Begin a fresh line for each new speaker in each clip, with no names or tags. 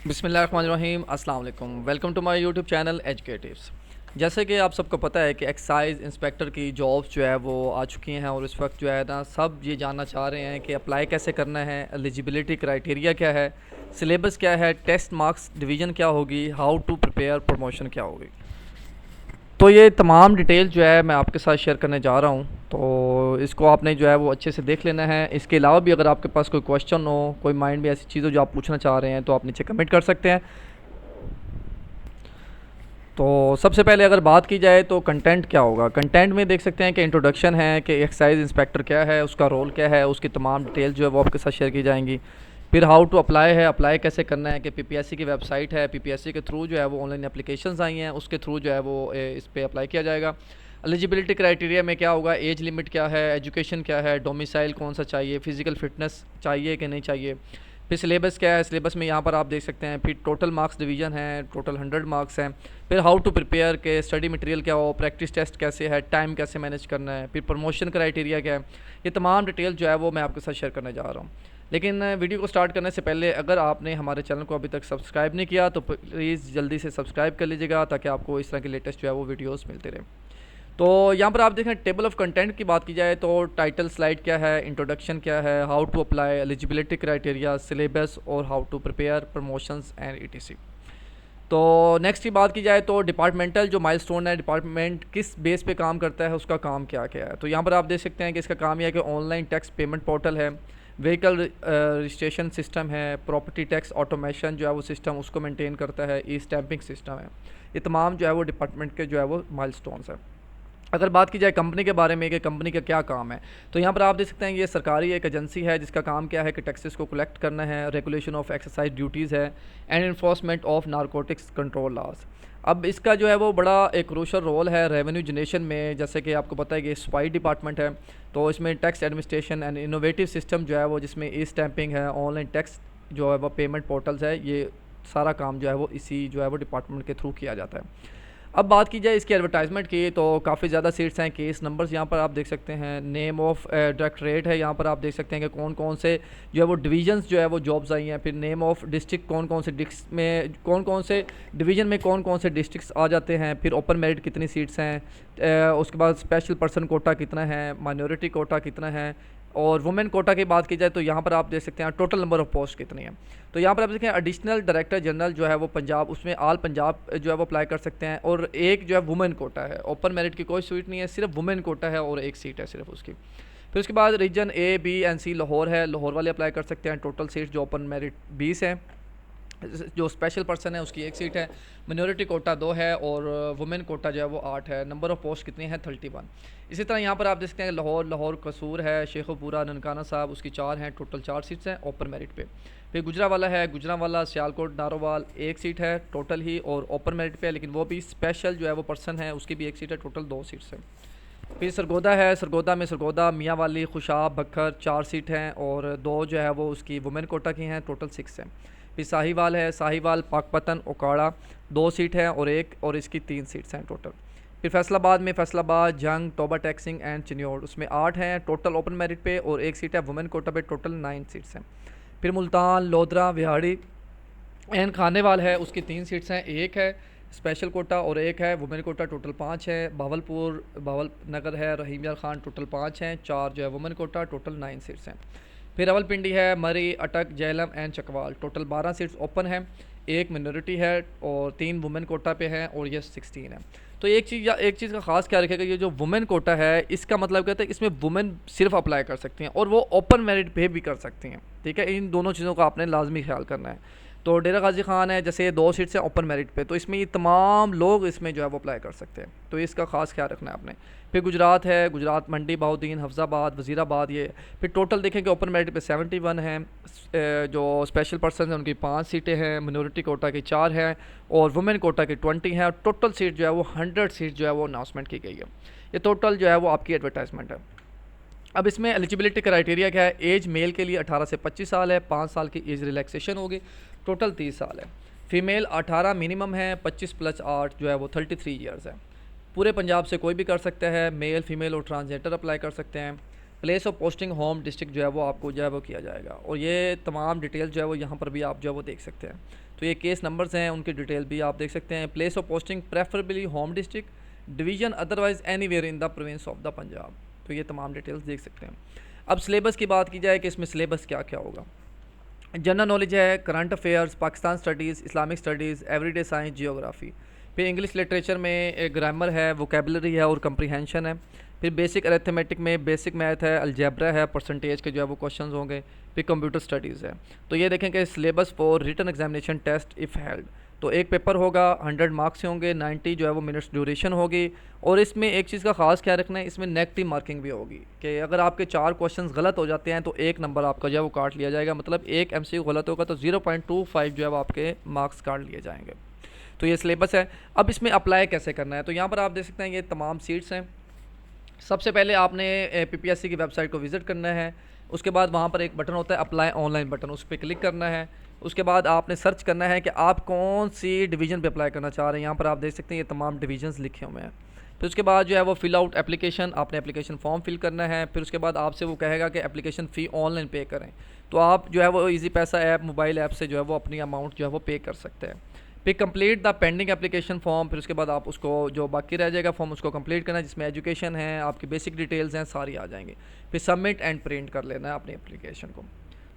बिस्मिल्लाहिर्रहमानिर्रहीम, अस्सलाम वालेकुम। Welcome to my YouTube channel Educatives. जैसे कि आप सबको पता है कि एक्साइज इंस्पेक्टर की जॉब्स जो है वो आ चुकी हैं और इस वक्त जो है ना सब ये जानना चाह रहे हैं कि अप्लाई कैसे करना है, एलिजिबिलिटी क्राइटेरिया क्या है, सिलेबस क्या है, टेस्ट मार्क्स डिवीज़न क्या होगी, हाउ टू प्रिपेयर, प्रमोशन क्या होगी। तो ये तमाम डिटेल जो है मैं आपके साथ शेयर करने जा रहा हूँ। तो इसको आपने जो है वो अच्छे से देख लेना है। इसके अलावा भी अगर आपके पास कोई क्वेश्चन हो, कोई माइंड में ऐसी चीज़ हो जो आप पूछना चाह रहे हैं, तो आप नीचे कमेंट कर सकते हैं। तो सबसे पहले अगर बात की जाए तो कंटेंट क्या होगा। कंटेंट में देख सकते हैं कि इंट्रोडक्शन है कि एक्साइज इंस्पेक्टर क्या है, उसका रोल क्या है, उसकी तमाम डिटेल जो है वो आपके साथ शेयर की जाएंगी। फिर हाउ टू अप्लाई है, अप्लाई कैसे करना है कि पीपीएससी की वेबसाइट है, पीपीएससी के थ्रू जो है वो ऑनलाइन एप्लीकेशंस आई हैं, उसके थ्रू जो है वो इस पर अप्लाई किया जाएगा। एलिजिबिलिटी क्राइटेरिया में क्या होगा, एज लिमिट क्या है, एजुकेशन क्या है, डोमिसाइल कौन सा चाहिए, फिजिकल फिटनेस चाहिए कि नहीं चाहिए। फिर सिलेबस क्या है, सिलेबस में यहाँ पर आप देख सकते हैं। फिर टोटल मार्क्स डिवीजन है, टोटल 100 मार्क्स हैं। फिर हाउ टू प्रिपेयर के स्टडी मटेरियल क्या हो, प्रैक्टिस टेस्ट कैसे है, टाइम कैसे मैनेज करना है, फिर प्रमोशन क्राइटेरिया क्या है। ये तमाम डिटेल जो है वो मैं आपके साथ शेयर करने जा रहा हूँ। लेकिन वीडियो को स्टार्ट करने से पहले अगर आपने हमारे चैनल को अभी तक सब्सक्राइब नहीं किया तो प्लीज़ जल्दी से सब्सक्राइब कर लीजिएगा, ताकि आपको इस तरह के लेटेस्ट जो है वो वीडियोस मिलते रहे। तो यहाँ पर आप देखें, टेबल ऑफ कंटेंट की बात की जाए तो टाइटल स्लाइड क्या है, इंट्रोडक्शन क्या है, how to apply, eligibility criteria, syllabus और how to prepare, promotions and etc. तो नेक्स्ट की बात की जाए तो डिपार्टमेंटल जो माइलस्टोन है, डिपार्टमेंट किस बेस पे काम करता है, उसका काम क्या क्या है। तो यहाँ पर आप देख सकते हैं कि इसका काम यह है कि ऑनलाइन टैक्स पेमेंट पोर्टल है, व्हीकल रजिस्ट्रेशन सिस्टम है, प्रॉपर्टी टैक्स ऑटोमेशन जो है वो सिस्टम उसको मेंटेन करता है, ई स्टैंपिंग सिस्टम है। ये तमाम जो है वो डिपार्टमेंट के जो है वो माइलस्टोन्स है। अगर बात की जाए कंपनी के बारे में कि कंपनी का क्या काम है, तो यहाँ पर आप देख सकते हैं ये सरकारी एक एजेंसी है जिसका काम क्या है कि टैक्सेस को कलेक्ट करना है, रेगुलेशन ऑफ एक्सरसाइज ड्यूटीज़ है and enforcement of narcotics control laws. अब इसका जो है वो बड़ा एक क्रूशल रोल है रेवेन्यू जनरेशन में। जैसे कि आपको पता है कि स्पाई डिपार्टमेंट है, तो इसमें tax administration and innovative system जो है वो, जिसमें ई स्टैंपिंग है, ऑनलाइन टैक्स जो है वो पेमेंट पोर्टल्स है, ये सारा काम जो है वो इसी जो है वो डिपार्टमेंट के थ्रू किया जाता है। अब बात की जाए इसकी एडवर्टाइजमेंट की, तो काफ़ी ज़्यादा सीट्स हैं। केस नंबर्स यहाँ पर आप देख सकते हैं, नेम ऑफ डायरेक्टरेट है, यहाँ पर आप देख सकते हैं कि कौन कौन से जो है वो डिवीजन्स जो है वो जॉब्स आई हैं। फिर नेम ऑफ डिस्ट्रिक्ट, कौन कौन से डिस्ट्रिक्ट में कौन कौन से डिवीज़न में कौन कौन से डिस्ट्रिक्ट्स आ जाते हैं। फिर ओपन मेरिट कितनी सीट्स हैं, उसके बाद स्पेशल पर्सन कोटा कितना है, माइनॉरिटी कोटा कितना है, और वुमेन कोटा की बात की जाए तो यहाँ पर आप देख सकते हैं टोटल नंबर ऑफ़ पोस्ट कितनी है। तो यहाँ पर आप देखें एडिशनल डायरेक्टर जनरल जो है वो पंजाब, उसमें आल पंजाब जो है वो अप्लाई कर सकते हैं। और एक जो है वुमेन कोटा है, ओपन मेरिट की कोई सीट नहीं है, सिर्फ वुमेन कोटा है और एक सीट है सिर्फ उसकी। फिर उसके बाद रीजन ए बी एंड सी लाहौर है, लाहौर वाले अप्लाई कर सकते हैं। टोटल सीट जो ओपन मेरिट 20 है, जो स्पेशल पर्सन है उसकी एक सीट है, मिनोरिटी कोटा 2 है और वुमेन कोटा जो है वो 8 है। नंबर ऑफ़ पोस्ट कितनी है, 31। इसी तरह यहाँ पर आप देख सकते हैं लाहौर कसूर है, शेखुपुरा, ननकाना साहब, उसकी 4 हैं, टोटल 4 सीट्स हैं ओपन मेरिट पे। फिर गुजरावाला है, गुजरावाला सियालकोट नारोवाल, एक सीट है टोटल ही और ओपन मेरिट पे, लेकिन वो भी स्पेशल जो है वो पर्सन है, उसकी भी एक सीट है, टोटल 2 सीट्स हैं। फिर सरगोदा है, सरगोदा में सरगोदा मियाँ वाली खुशाब बखर 4 सीट हैं और 2 जो है वो उसकी वुमेन कोटा की हैं, टोटल 6 हैं। फिर साहिवाल है, साहिवाल पाकपतन ओकाड़ा 2 सीट हैं और इसकी 3 सीट्स हैं टोटल। फिर फैसलाबाद में फैसलाबाद जंग टोबा टैक्सिंग एंड चिन्योड़, उसमें 8 हैं टोटल ओपन मेरिट पे और एक सीट है वुमेन कोटा पे, टोटल 9 सीट्स हैं। फिर मुल्तान लोधरा विहाड़ी एंड खानेवाल है, उसकी 3 सीट्स हैं, एक है स्पेशल कोटा और एक है वुमेन कोटा, टोटल 5 है। भावलपुर भावल नगर है, रहीम यार खान, टोटल 5 हैं, 4 जो है वुमेन कोटा, टोटल 9 सीट्स हैं। फिर रावलपिंडी है, मरी अटक Jhelum and Chakwal, total 12 seats open है, एक मिनोरिटी है और 3 वुमेन कोटा पे हैं और ये 16 है। तो एक चीज़ का खास ख्याल रखेगा, ये जो वुमेन कोटा है इसका मतलब कहता है इसमें वुमेन सिर्फ अप्लाई कर सकती हैं और वो ओपन मेरिट पे भी कर सकती हैं। ठीक है, इन दोनों चीज़ों का आपने लाजमी ख्याल करना है। तो डेरा गाजी खान है, जैसे 2 सीट्स हैं ओपन मेरिट पे, तो इसमें ये तमाम लोग इसमें जो है वो अप्लाई कर सकते हैं, तो इसका खास ख्याल रखना है आपने। फिर गुजरात है, गुजरात मंडी बहाउद्दीन हफ्ज़ाबाद वज़ीराबाद, ये फिर टोटल देखेंगे ओपन मेरिट पे 71 हैं। जो स्पेशल पर्सन हैं उनकी 5 सीटें हैं, मिनोरिटी कोटा की 4 हैं और वुमेन कोटा की 20 हैं और टोटल सीट जो है वो 100 सीट जो है वो अनाउंसमेंट की गई है। ये टोटल जो है वो आपकी एडवर्टाइजमेंट है। अब इसमें एलिजिबिलिटी क्राइटेरिया क्या है, एज मेल के लिए 18 से 25 साल है, 5 साल की एज रिलैक्सेशन होगी, टोटल 30 साल है। फीमेल 18 मिनिमम है, 25 प्लस 8 जो है वो 33 ईयर्स है। पूरे पंजाब से कोई भी कर सकता है, मेल फीमेल और ट्रांसजेंडर अप्लाई कर सकते हैं। Place of posting home district जो है वो आपको जो है वो किया जाएगा, और ये तमाम डिटेल जो है वो यहाँ पर भी आप जो है वो देख सकते हैं। तो ये केस नंबर्स हैं, उनकी डिटेल भी आप देख सकते हैं। Place of posting preferably home district, division otherwise anywhere in the province of the Punjab. तो ये तमाम डिटेल्स देख सकते हैं। अब सिलेबस की बात की जाए कि इसमें सिलेबस क्या क्या होगा। जनरल नॉलेज है, current affairs, Pakistan studies, Islamic studies, everyday science, geography. फिर इंग्लिश लिटरेचर में ग्रामर है, वोकेबलरी है और कंप्रीहेंशन है। फिर बेसिक अरिथमेटिक में बेसिक मैथ है, अलजेब्रा है, परसेंटेज के जो है वो क्वेश्चन होंगे। फिर कंप्यूटर स्टडीज़ है। तो ये देखें कि syllabus for written examination test if held, तो एक पेपर होगा, 100 मार्क्स से होंगे, 90 जो है वो मिनट्स ड्यूरेशन होगी। और इसमें एक चीज़ का ख़ास ख्याल रखना है, इसमें नेगेटिव मार्किंग भी होगी कि अगर आपके 4 क्वेश्चंस गलत हो जाते हैं तो 1 नंबर आपका जो है वो काट लिया जाएगा। मतलब एक MCQ गलत होगा तो 0.25 जो है वो आपके मार्क्स काट लिए जाएंगे। तो ये सिलेबस है। अब इसमें अप्लाई कैसे करना है, तो यहाँ पर आप देख सकते हैं ये तमाम सीट्स हैं। सबसे पहले आपने PPSC की वेबसाइट को विज़िट करना है। उसके बाद वहाँ पर एक बटन होता है अप्लाई ऑनलाइन बटन, उस पर क्लिक करना है। उसके बाद आपने सर्च करना है कि आप कौन सी डिवीज़न पे अप्लाई करना चाह रहे हैं। यहाँ पर आप देख सकते हैं ये तमाम डिवीजन्स लिखे हुए हैं। फिर उसके बाद जो है वो फिल आउट एप्लीकेशन, आपने एप्लीकेशन फॉर्म फिल करना है। फिर उसके बाद आपसे वो कहेगा कि एप्लीकेशन फ़ी ऑनलाइन पे करें, तो आप जो है वो ईजी पैसा ऐप, मोबाइल ऐप से जो है वो अपनी अमाउंट जो है वो पे कर सकते हैं। फिर complete the pending application form, फिर उसके बाद आप उसको जो बाकी रह जाएगा फॉर्म उसको कंप्लीट करना है, जिसमें एजुकेशन है, आपकी बेसिक डिटेल्स हैं, सारी आ जाएंगी। फिर सबमिट एंड प्रिंट कर लेना है अपनी एप्लीकेशन को।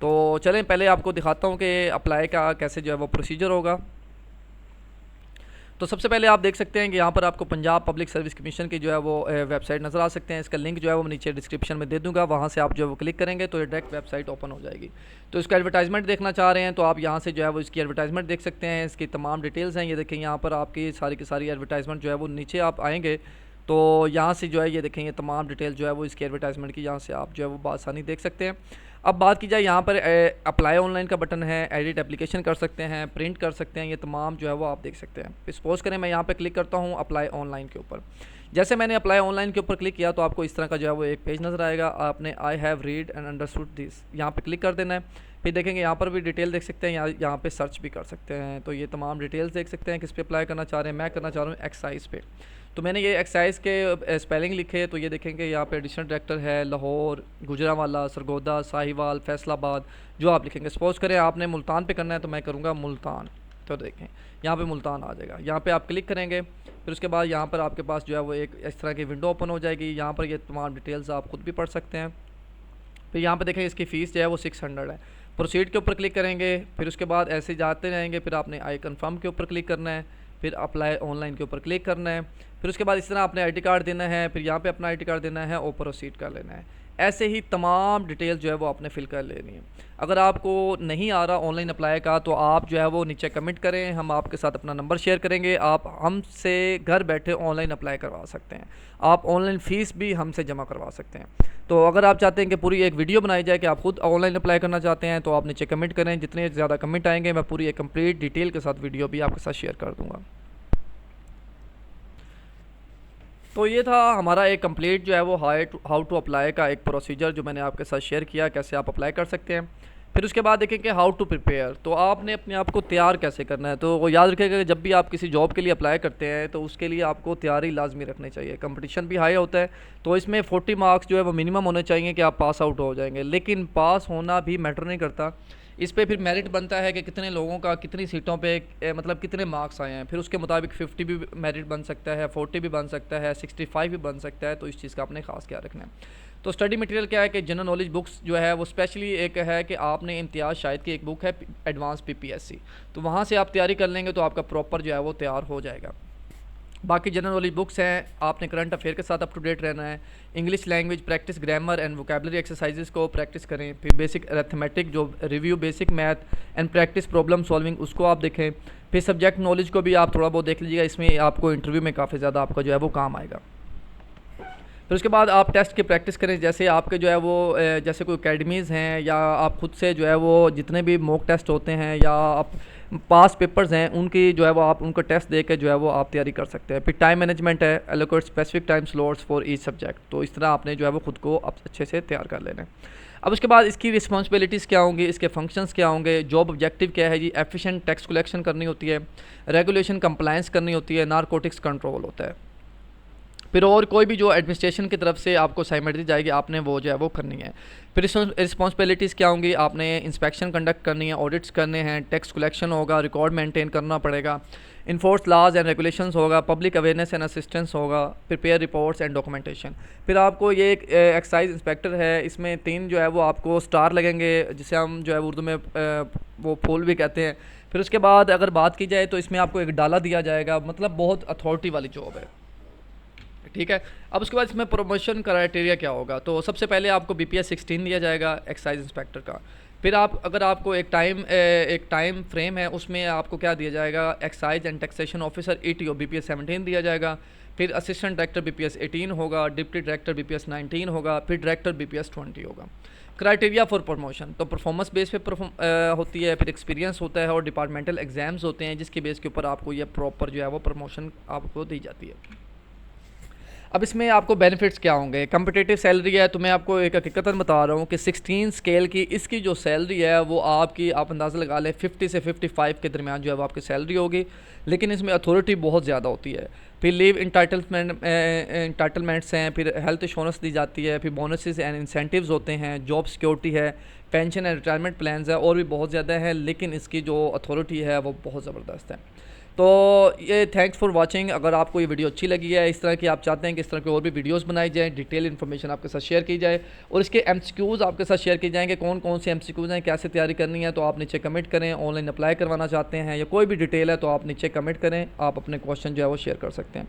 तो चलें पहले आपको दिखाता हूँ कि अप्लाई का कैसे जो है वो प्रोसीजर होगा। तो सबसे पहले आप देख सकते हैं कि यहाँ पर आपको पंजाब पब्लिक सर्विस कमीशन की जो है वो वेबसाइट नज़र आ सकते हैं। इसका लिंक जो है वो मैं नीचे डिस्क्रिप्शन में दे दूँगा, वहाँ से आप जो है वो क्लिक करेंगे तो ये डायरेक्ट वेबसाइट ओपन हो जाएगी। तो इसका एडवर्टाइजमेंट देखना चाह रहे हैं तो आप यहाँ से जो है वो इसकी एडवर्टाइजमेंट देख सकते हैं। इसकी तमाम डिटेल्स हैं, ये देखें यहाँ पर आपकी सारी की सारी एडवर्टाइजमेंट जो है वो नीचे आप आएँगे तो यहाँ से जो है ये देखें ये तमाम डिटेल जो है वो इसकी एडवर्टाइजमेंट की, यहाँ से आप जो है वो बासानी देख सकते हैं। अब बात की जाए यहाँ पर अप्लाई ऑनलाइन का बटन है, एडिट एप्लीकेशन कर सकते हैं, प्रिंट कर सकते हैं, ये तमाम जो है वो आप देख सकते हैं। सपोज़ करें मैं यहाँ पे क्लिक करता हूँ अप्लाई ऑनलाइन के ऊपर। जैसे मैंने अप्लाई ऑनलाइन के ऊपर क्लिक किया तो आपको इस तरह का जो है वो एक पेज नज़र आएगा। आपने I have read and understood this यहाँ पे क्लिक कर देना है। फिर देखेंगे यहाँ पर भी डिटेल देख सकते हैं, यहाँ पे सर्च भी कर सकते हैं। तो ये तमाम डिटेल्स देख सकते हैं किस पे अप्लाई करना चाह रहे हैं। मैं करना चाह रहा हूँ एक्साइज़ पे, तो मैंने ये एक्साइज़ के स्पेलिंग लिखे। तो ये देखेंगे यहाँ पे एडिशनल डायरेक्टर है लाहौर, गुजरांवाला, सरगोदा, साहिवाल, फैसलाबाद जो आप लिखेंगे। सपोज़ करें आपने मुल्तान पे करना है तो मैं करूँगा मुल्तान। तो देखें यहाँ पे मुल्तान आ जाएगा, यहाँ पे आप क्लिक करेंगे। फिर उसके बाद यहाँ पर आपके पास जो है वो एक इस तरह की विंडो ओपन हो जाएगी। यहाँ पर ये तमाम डिटेल्स आप खुद भी पढ़ सकते हैं। फिर यहाँ पे देखें इसकी फ़ीस जो है वो 600 है। प्रोसीड के ऊपर क्लिक करेंगे, फिर उसके बाद ऐसे जाते रहेंगे। फिर आपने आई कन्फर्म के ऊपर क्लिक करना है, फिर अप्लाई ऑनलाइन के ऊपर क्लिक करना है। फिर उसके बाद इस तरह आपने ID कार्ड देना है, फिर यहाँ पे अपना ID कार्ड देना है और प्रोसीड कर लेना है। ऐसे ही तमाम डिटेल जो है वो आपने फिल कर लेनी है। अगर आपको नहीं आ रहा ऑनलाइन अप्लाई का तो आप जो है वो नीचे कमेंट करें, हम आपके साथ अपना नंबर शेयर करेंगे। आप हमसे घर बैठे ऑनलाइन अप्लाई करवा सकते हैं, आप ऑनलाइन फ़ीस भी हमसे जमा करवा सकते हैं। तो अगर आप चाहते हैं कि पूरी एक वीडियो बनाई जाए कि आप खुद ऑनलाइन अप्लाई करना चाहते हैं तो आप नीचे कमेंट करें। जितने ज़्यादा कमेंट आएंगे मैं पूरी एक कंप्लीट डिटेल के साथ वीडियो भी आपके साथ शेयर कर दूँगा। तो ये था हमारा एक कंप्लीट जो है वो हाउ टू अप्लाई का एक प्रोसीजर जो मैंने आपके साथ शेयर किया, कैसे आप अप्लाई कर सकते हैं। फिर उसके बाद देखें कि हाउ टू प्रिपेयर, तो आपने अपने आप को तैयार कैसे करना है। तो वो याद रखिएगा कि जब भी आप किसी जॉब के लिए अप्लाई करते हैं तो उसके लिए आपको तैयारी लाजमी रखनी चाहिए। कंपटीशन भी हाई होता है तो इसमें 40 मार्क्स जो है वो मिनिमम होने चाहिए कि आप पास आउट हो जाएंगे। लेकिन पास होना भी मैटर नहीं करता, इस पे फिर मेरिट बनता है कि कितने लोगों का कितनी सीटों पे मतलब कितने मार्क्स आए हैं। फिर उसके मुताबिक 50 भी मेरिट बन सकता है, 40 भी बन सकता है, 65 भी बन सकता है। तो इस चीज़ का आपने ख़ास ख्याल रखना है। तो स्टडी मटेरियल क्या है कि जनरल नॉलेज बुक्स जो है वो स्पेशली एक है कि आपने इम्तियाज़ शाहिद की एक बुक है एडवांस PPSC, तो वहाँ से आप तैयारी कर लेंगे तो आपका प्रॉपर जो है वो तैयार हो जाएगा। बाकी जनरल नॉलेज बुक्स हैं, आपने करंट अफेयर के साथ अप टू डेट रहना है। English language practice, grammar and vocabulary exercises को प्रैक्टिस करें। फिर बेसिक अरिथमेटिक जो review basic math and practice problem solving उसको आप देखें। फिर सब्जेक्ट नॉलेज को भी आप थोड़ा बहुत देख लीजिएगा, इसमें आपको इंटरव्यू में काफ़ी ज़्यादा आपका जो है वो काम आएगा। फिर उसके बाद आप टेस्ट की प्रैक्टिस करें, जैसे आपके जो है वो जैसे कोई अकेडमीज़ हैं या आप खुद से जो है वो जितने भी मॉक टेस्ट होते हैं या आप पास पेपर्स हैं उनकी जो है वो आप उनका टेस्ट दे के जो है वो आप तैयारी कर सकते हैं। फिर टाइम मैनेजमेंट है, allocate specific time slots for each subject, तो इस तरह आपने जो है वो खुद को अब अच्छे से तैयार कर लेना है। अब उसके बाद इसकी रिस्पॉन्सिबिलिटीज़ क्या होंगी, इसके फंक्शंस क्या होंगे, जॉब ऑब्जेक्टिव क्या है जी, एफिशिएंट टैक्स कलेक्शन करनी होती है, रेगुलेशन कंप्लायंस करनी होती है, नारकोटिक्स कंट्रोल होता है। फिर और कोई भी जो एडमिनिस्ट्रेशन की तरफ से आपको असाइनमेंट दी जाएगी आपने वो जो है वो करनी है। फिर रिस्पॉन्सिबिलिटीज़ क्या होंगी, आपने इंस्पेक्शन कंडक्ट करनी है, ऑडिट्स करने हैं, टैक्स कलेक्शन होगा, रिकॉर्ड मेंटेन करना पड़ेगा, इन्फोर्स लॉज एंड रेगुलेशंस होगा, पब्लिक अवेयरनेस एंड असिस्टेंस होगा, प्रिपेयर रिपोर्ट्स एंड डॉक्यूमेंटेशन। फिर आपको ये एक एक्साइज इंस्पेक्टर है, इसमें 3 जो है वो आपको स्टार लगेंगे, जिसे हम जो है उर्दू में वो फूल भी कहते हैं। फिर उसके बाद अगर बात की जाए तो इसमें आपको एक डाला दिया जाएगा, मतलब बहुत अथॉरिटी वाली जॉब है, ठीक है। अब उसके बाद इसमें प्रमोशन क्राइटेरिया क्या होगा, तो सबसे पहले आपको BPS 16 दिया जाएगा एक्साइज इंस्पेक्टर का। फिर आप अगर आपको एक टाइम फ्रेम है, उसमें आपको क्या दिया जाएगा, excise and taxation officer ETO BPS 17 दिया जाएगा। फिर असिस्टेंट डायरेक्टर BPS 18 होगा, डिप्टी डायरेक्टर BPS 19 होगा, फिर डायरेक्टर BPS 20 होगा। क्राइटेरिया फॉर प्रमोशन, तो परफॉर्मेंस बेस पे होती है, फिर एक्सपीरियंस होता है और डिपार्टमेंटल एग्जाम्स होते हैं, जिसके बेस के ऊपर आपको ये प्रॉपर जो है वो प्रमोशन आपको दी जाती है। अब इसमें आपको बेनिफिट्स क्या होंगे, कम्पिटिटिव सैलरी है, तो मैं आपको एक हकीकतन बता रहा हूँ कि 16 स्केल की इसकी जो सैलरी है वो आपकी, आप अंदाज़ा लगा लें 50 से 55 के दरमियान जो है वो आपकी सैलरी होगी, लेकिन इसमें अथॉरिटी बहुत ज़्यादा होती है। फिर लीव इंटाइटलमेंट्स हैं, फिर हेल्थ इंश्योरेंस दी जाती है, फिर बोनसेस एंड इंसेंटिव्स होते हैं, जॉब सिक्योरिटी है, पेंशन एंड रिटायरमेंट प्लान्स है, और भी बहुत ज़्यादा है, लेकिन इसकी जो अथॉरिटी है वो बहुत ज़बरदस्त है। तो ये थैंक्स फॉर वाचिंग। अगर आपको ये वीडियो अच्छी लगी है, इस तरह की आप चाहते हैं कि इस तरह की और भी वीडियोस बनाई जाए, डिटेल इन्फॉर्मेशन आपके साथ शेयर की जाए और इसके MCQs आपके साथ शेयर किए जाएंगे, कौन कौन से MCQs हैं, कैसे तैयारी करनी है, तो आप नीचे कमेंट करें। ऑनलाइन अप्लाई करवाना चाहते हैं या कोई भी डिटेल है तो आप नीचे कमेंट करें, आप अपने क्वेश्चन जो है वो शेयर कर सकते हैं।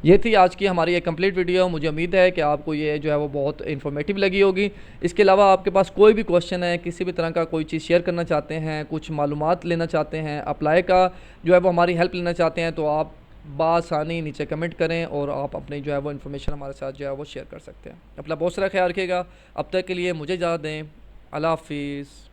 ये थी आज की हमारी एक कंप्लीट वीडियो। मुझे उम्मीद है कि आपको ये जो है वो बहुत इन्फॉर्मेटिव लगी होगी। इसके अलावा आपके पास कोई भी क्वेश्चन है, किसी भी तरह का कोई चीज़ शेयर करना चाहते हैं, कुछ मालूमात लेना चाहते हैं, अप्लाई का जो है वो हमारी हेल्प लेना चाहते हैं, तो आप बासानी नीचे कमेंट करें और आप अपनी जो है वो इन्फॉर्मेशन हमारे साथ जो है वो शेयर कर सकते हैं। अपना बहुत सारा ख्याल रखिएगा। अब तक के लिए मुझे इजाज़त दें। अल्लाह हाफिज़।